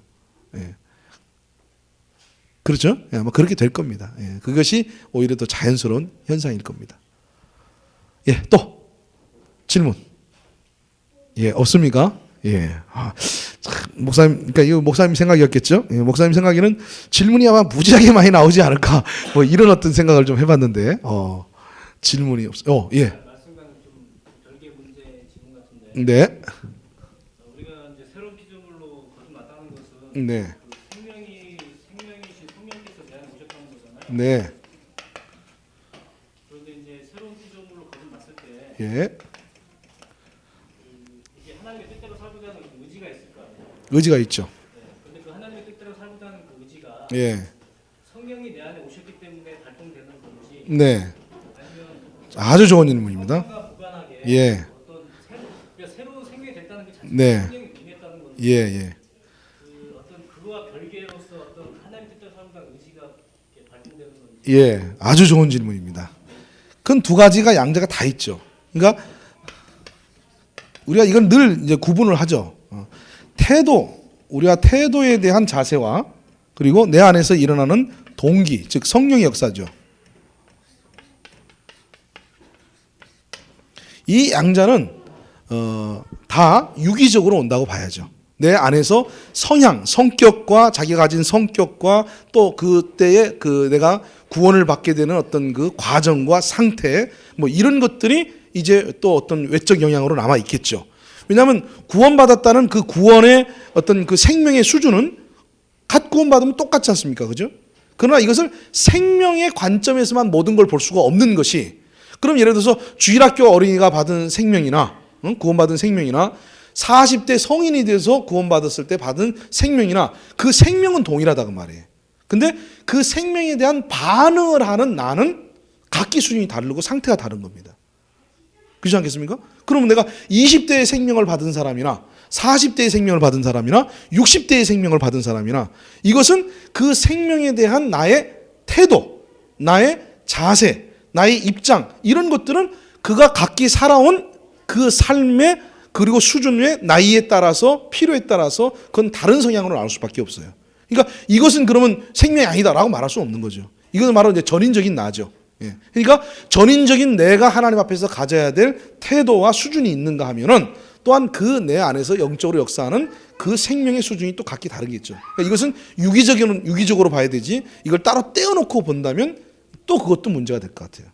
예. 그렇죠? 예, 아마 그렇게 될 겁니다. 예. 그것이 오히려 더 자연스러운 현상일 겁니다. 예, 또 질문. 예, 없습니까? 예. 목사님, 그러니까 이거 목사님 생각이었겠죠? 예, 목사님 생각에는 질문이 아마 무지하게 많이 나오지 않을까? 뭐 이런 어떤 생각을 좀 해봤는데, 질문이 없어. 예. 말씀과는 좀 별개 문제 질문 같은데. 네. 우리가 이제 새로운 피조물로 거듭났다는 것은 네. 그 생명이신 성령께서 내 안에 오셨다는 거잖아요. 네. 그런데 이제 새로운 피조물로 거듭났을 때 예. 이게 하나님의 뜻대로 살고자 하는 그 의지가 있을 거 아니에요. 의지가 있죠. 그런데 그 하나님의 뜻대로 살고자 하는 그 의지가 예. 성령이 내 안에 오셨기 때문에 발동되는 건지 네. 아니면 아주 좋은 질문입니다. 성령과 무관하게 예. 어떤 그러니까 새로운 생명이 됐다는 게 자체가 네. 성령이 임했다는 건지 예, 예. 그 어떤 그거와 별개로서 어떤 하나님 뜻대로 살고자 하는 의지가 이렇게 발동되는 건지. 예. 아주 좋은 질문입니다. 그건 두 가지가 양자가 다 있죠. 그러니까 우리가 이건 늘 이제 구분을 하죠. 태도, 우리가 태도에 대한 자세와 그리고 내 안에서 일어나는 동기, 즉 성령의 역사죠. 이 양자는 다 유기적으로 온다고 봐야죠. 내 안에서 성향, 성격과 자기가 가진 성격과 또 그때의 그 내가 구원을 받게 되는 어떤 그 과정과 상태 뭐 이런 것들이 이제 또 어떤 외적 영향으로 남아 있겠죠. 왜냐하면 구원받았다는 그 구원의 어떤 그 생명의 수준은 갓 구원받으면 똑같지 않습니까? 그죠? 그러나 이것을 생명의 관점에서만 모든 걸 볼 수가 없는 것이, 그럼 예를 들어서 주일학교 어린이가 받은 생명이나 구원받은 생명이나 40대 성인이 돼서 구원받았을 때 받은 생명이나 그 생명은 동일하다고 말이에요. 근데 그 생명에 대한 반응을 하는 나는 각기 수준이 다르고 상태가 다른 겁니다. 그렇지 않겠습니까? 그러면 내가 20대의 생명을 받은 사람이나 40대의 생명을 받은 사람이나 60대의 생명을 받은 사람이나 이것은 그 생명에 대한 나의 태도, 나의 자세, 나의 입장 이런 것들은 그가 각기 살아온 그 삶의 그리고 수준의 나이에 따라서 필요에 따라서 그건 다른 성향으로 나올 수밖에 없어요. 그러니까 이것은 그러면 생명이 아니다라고 말할 수 없는 거죠. 이것은 바로 이제 전인적인 나죠. 예. 그러니까 전인적인 내가 하나님 앞에서 가져야 될 태도와 수준이 있는가 하면은 또한 그 내 안에서 영적으로 역사하는 그 생명의 수준이 또 각기 다르겠죠. 그러니까 이것은 유기적으로 봐야 되지 이걸 따로 떼어놓고 본다면 또 그것도 문제가 될 것 같아요.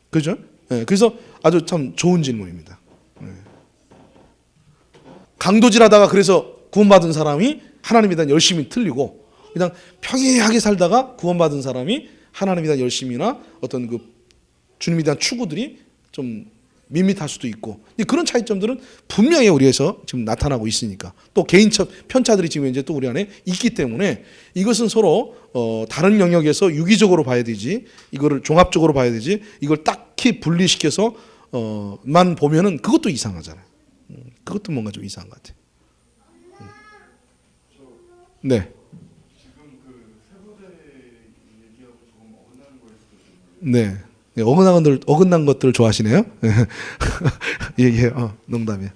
그죠? 예. 그래서 아주 참 좋은 질문입니다. 예. 강도질하다가 그래서 구원받은 사람이 하나님에 대한 열심이 틀리고 그냥 평이하게 살다가 구원받은 사람이 하나님에 대한 열심이나 어떤 그 주님에 대한 추구들이 좀 밋밋할 수도 있고 그런 차이점들은 분명히 우리에서 지금 나타나고 있으니까 또 개인적 편차들이 지금 이제 또 우리 안에 있기 때문에 이것은 서로 다른 영역에서 유기적으로 봐야 되지 이거를 종합적으로 봐야 되지 이걸 딱히 분리시켜서 만 보면은 그것도 이상하잖아요. 그것도 뭔가 좀 이상한 것 같아요. 네. 네. 네, 어긋난 것들을 좋아하시네요. 예, 예, 농담이에요.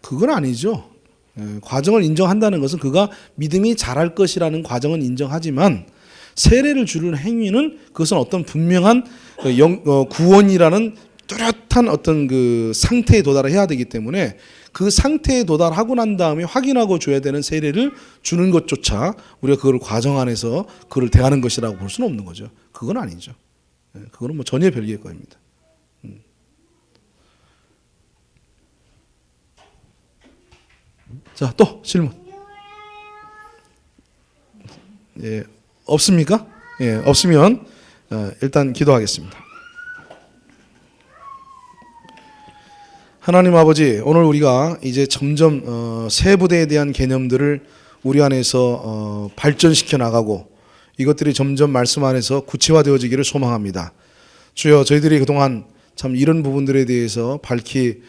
그건 아니죠. 예, 과정을 인정한다는 것은 그가 믿음이 자랄 것이라는 과정은 인정하지만 세례를 주는 행위는 그것은 어떤 분명한 구원이라는 뚜렷한 어떤 그 상태에 도달해야 되기 때문에 그 상태에 도달하고 난 다음에 확인하고 줘야 되는 세례를 주는 것조차 우리가 그걸 과정 안에서 그걸 대하는 것이라고 볼 수는 없는 거죠. 그건 아니죠. 그거는 뭐 전혀 별개의 거입니다. 자, 또 질문. 예, 없습니까? 예, 없으면 일단 기도하겠습니다. 하나님 아버지, 오늘 우리가 이제 점점 세부대에 대한 개념들을 우리 안에서 발전시켜 나가고 이것들이 점점 말씀 안에서 구체화되어지기를 소망합니다. 주여, 저희들이 그동안 참 이런 부분들에 대해서 밝히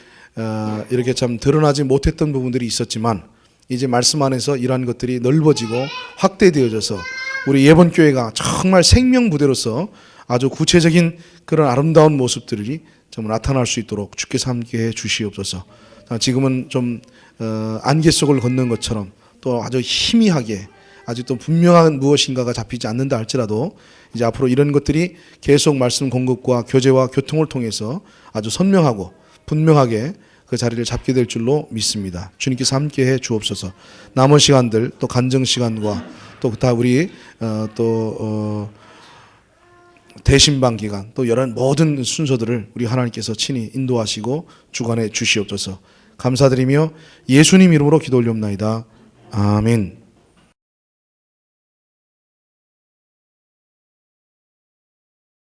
이렇게 참 드러나지 못했던 부분들이 있었지만 이제 말씀 안에서 이러한 것들이 넓어지고 확대되어져서 우리 예본교회가 정말 생명부대로서 아주 구체적인 그런 아름다운 모습들이 좀 나타날 수 있도록 주께서 함께해 주시옵소서. 지금은 좀 안개 속을 걷는 것처럼 또 아주 희미하게 아주 또 분명한 무엇인가가 잡히지 않는다 할지라도 이제 앞으로 이런 것들이 계속 말씀 공급과 교제와 교통을 통해서 아주 선명하고 분명하게 그 자리를 잡게 될 줄로 믿습니다. 주님께서 함께해 주옵소서. 남은 시간들 또 간증 시간과 또 다 우리 대신방 기간 또 여러 모든 순서들을 우리 하나님께서 친히 인도하시고 주관해 주시옵소서. 감사드리며 예수님 이름으로 기도 올리옵나이다. 아멘.